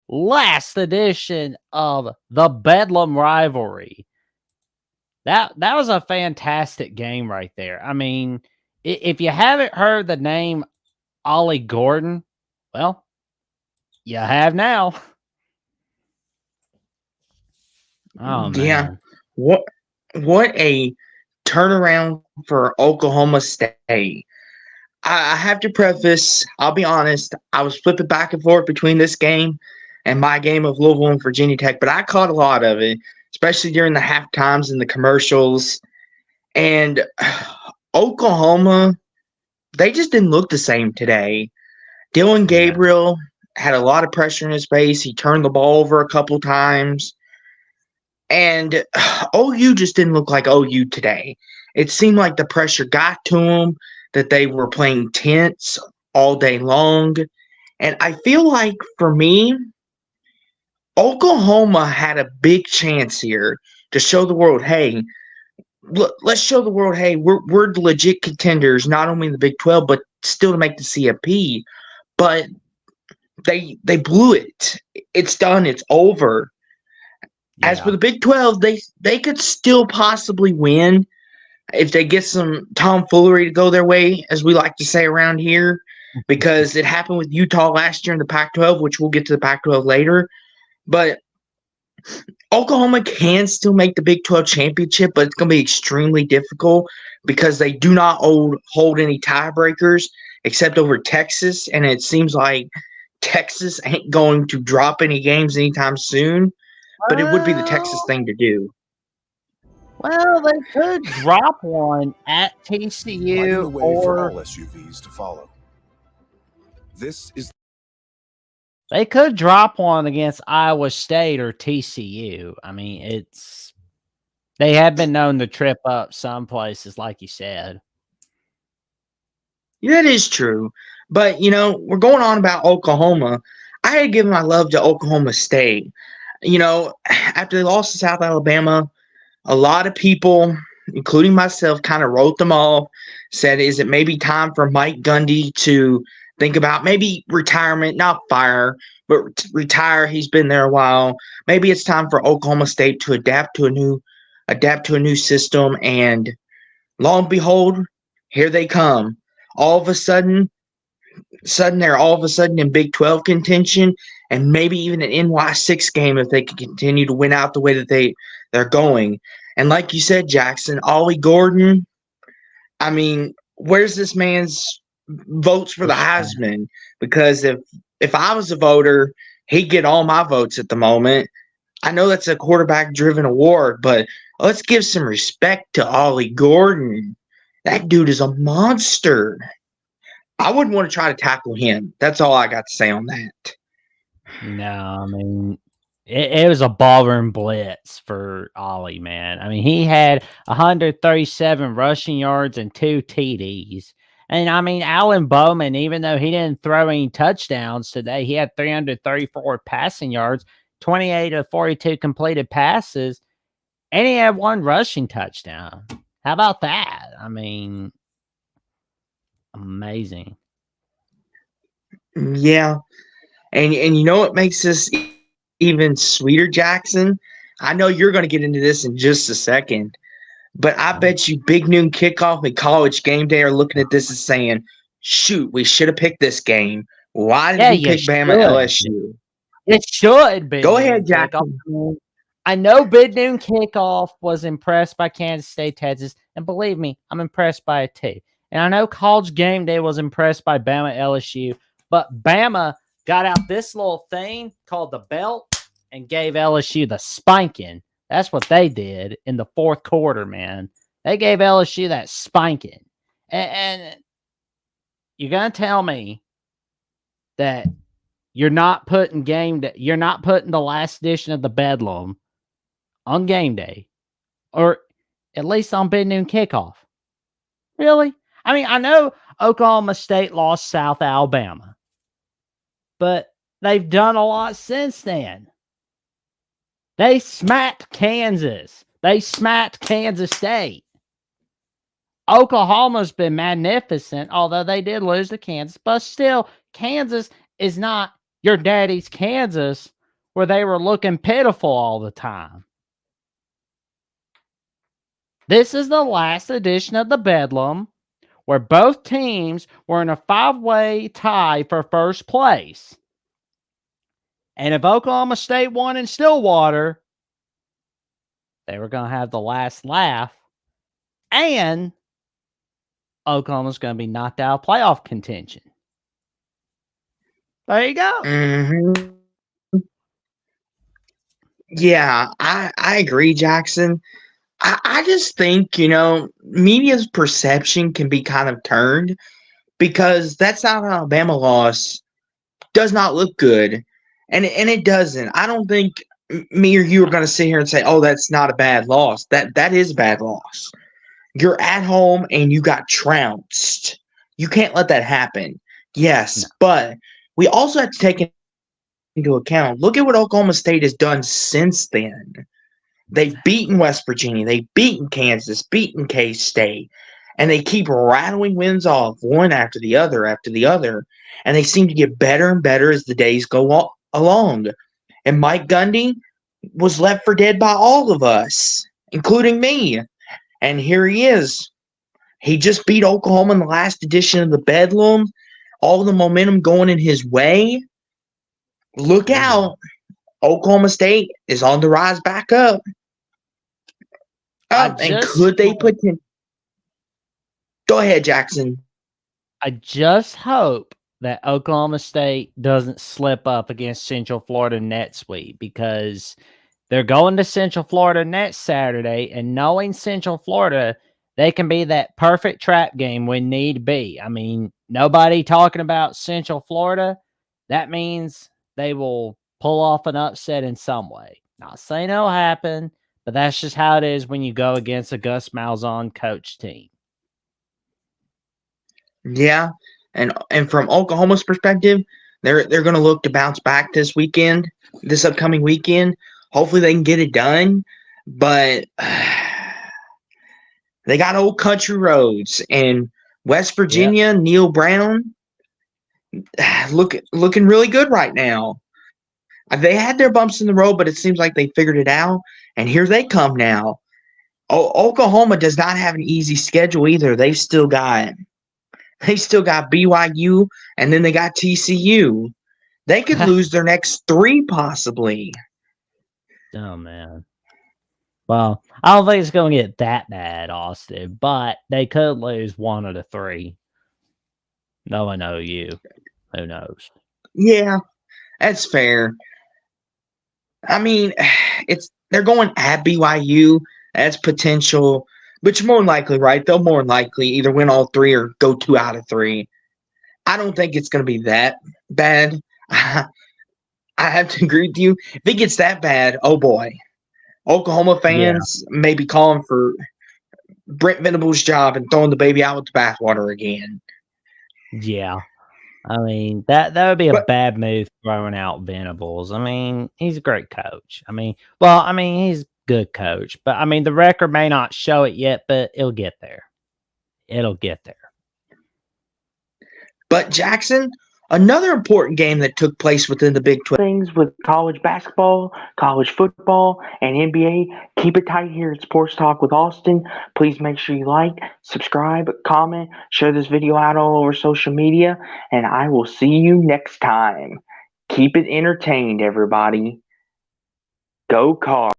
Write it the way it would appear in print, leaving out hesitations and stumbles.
last edition of the Bedlam Rivalry. That was a fantastic game right there. I mean, if you haven't heard the name Ollie Gordon, well, you have now. Oh Yeah. man. What what a turnaround for Oklahoma State. I have to preface, I'll be honest, I was flipping back and forth between this game and my game of Louisville and Virginia Tech, but I caught a lot of it, especially during the half times and the commercials. And Oklahoma, they just didn't look the same today. Dylan No. Gabriel had a lot of pressure in his face. He turned the ball over a couple times. And OU just didn't look like OU today. It seemed like the pressure got to them, that they were playing tense all day long. And I feel like for me, Oklahoma had a big chance here to show the world, hey, let's show the world, hey, we're legit contenders, not only in the Big 12, but still to make the CFP. But they blew it. It's done. It's over. As for Yeah. the Big 12, they could still possibly win if they get some tomfoolery to go their way, as we like to say around here, because it happened with Utah last year in the Pac-12, which we'll get to the Pac-12 later. But Oklahoma can still make the Big 12 championship, but it's going to be extremely difficult because they do not hold any tiebreakers except over Texas, and it seems like Texas ain't going to drop any games anytime soon, but it would be the Texas Well, thing to do. well, they could drop one at Lighting TCU the way for or all SUVs to follow. This is they could drop one against Iowa State or TCU. I mean, they have been known to trip up some places, like you said. That is true. But, we're going on about Oklahoma. I had given my love to Oklahoma State. After they lost to South Alabama, a lot of people, including myself, kind of wrote them off, said, is it maybe time for Mike Gundy to think about maybe retirement, not fire, but retire? He's been there a while. Maybe it's time for Oklahoma State to adapt to a new system, and lo and behold, here they come. All of a they're all of a sudden in Big 12 contention, and maybe even an NY6 game if they can continue to win out the way that they're going. And like you said, Jackson, Ollie Gordon, I mean, where's this man's votes for the Heisman? Because if I was a voter, he'd get all my votes at the moment. I know that's a quarterback driven award, but let's give some respect to Ollie Gordon. That dude is a monster. I wouldn't want to try to tackle him. That's all I got to say on that. No, I mean, it was a ballroom blitz for Ollie, man. I mean, he had 137 rushing yards and 2 TDs. And I mean, Alan Bowman, even though he didn't throw any touchdowns today, he had 334 passing yards, 28 of 42 completed passes, and he had 1 rushing touchdown. How about that? I mean, amazing. Yeah. And you know what makes this even sweeter, Jackson? I know you're going to get into this in just a second, but I bet you Big Noon Kickoff and College Game Day are looking at this and saying, shoot, we should have picked this game. Why did Yeah, we you pick Bama should. LSU? It should be Go noon ahead, kickoff. Jackson. I know Big Noon Kickoff was impressed by Kansas State, Texas, and believe me, I'm impressed by it too. And I know College Game Day was impressed by Bama LSU, but Bama got out this little thing called the belt and gave LSU the spanking. That's what they did in the fourth quarter, man. They gave LSU that spanking. And you're going to tell me that you're not putting the last edition of the Bedlam on game day, or at least on Big Noon Kickoff. Really? I mean, I know Oklahoma State lost South Alabama, but they've done a lot since then. They smacked Kansas. They smacked Kansas State. Oklahoma's been magnificent, although they did lose to Kansas, but still, Kansas is not your daddy's Kansas where they were looking pitiful all the time. This is the last edition of the Bedlam, where both teams were in a 5-way tie for first place. And if Oklahoma State won in Stillwater, they were going to have the last laugh, and Oklahoma's going to be knocked out of playoff contention. There you go. Mm-hmm. Yeah, I agree, Jackson. I just think, media's perception can be kind of turned because that South Alabama loss does not look good. And it doesn't. I don't think me or you are going to sit here and say, oh, that's not a bad loss. That is a bad loss. You're at home and you got trounced. You can't let that happen. Yes, but we also have to take into account, look at what Oklahoma State has done since then. They've beaten West Virginia. They've beaten Kansas, beaten K-State. And they keep rattling wins off one after the other after the other. And they seem to get better and better as the days go along. And Mike Gundy was left for dead by all of us, including me. And here he is. He just beat Oklahoma in the last edition of the Bedlam. All the momentum going in his way. Look out. Oklahoma State is on the rise back up. And could they put in? Go ahead, Jackson. I just hope that Oklahoma State doesn't slip up against Central Florida next week, because they're going to Central Florida next Saturday, and knowing Central Florida, they can be that perfect trap game when need be. I mean, nobody talking about Central Florida. That means they will pull off an upset in some way. Not saying it'll happen, but that's just how it is when you go against a Gus Malzahn coach team. Yeah, and from Oklahoma's perspective, they're going to look to bounce back this upcoming weekend. Hopefully they can get it done, but they got Old Country Roads and West Virginia. Yep. Neil Brown looking really good right now. They had their bumps in the road, but it seems like they figured it out, and here they come now. Oklahoma does not have an easy schedule either. They still got BYU, and then they got TCU. They could lose their next 3 possibly. Oh, man. Well, I don't think it's going to get that bad, Austin, but they could lose 1 of the 3. No, I know you. Who knows? Yeah, that's fair. I mean, they're going at BYU. That's potential, but you're more than likely, right? They'll more than likely either win all 3 or go 2 out of 3. I don't think it's going to be that bad. I have to agree with you. If it gets that bad, oh boy. Oklahoma fans may be calling for Brent Venables' job and throwing the baby out with the bathwater again. Yeah. I mean, that would be a bad move, throwing out Venables. I mean, he's a great coach. He's a good coach. But, I mean, the record may not show it yet, but it'll get there. It'll get there. But, Jackson, another important game that took place within the Big 12. Things with college basketball, college football, and NBA. Keep it tight here at Sports Talk with Austin. Please make sure you like, subscribe, comment, share this video out all over social media, and I will see you next time. Keep it entertained, everybody. Go Cards.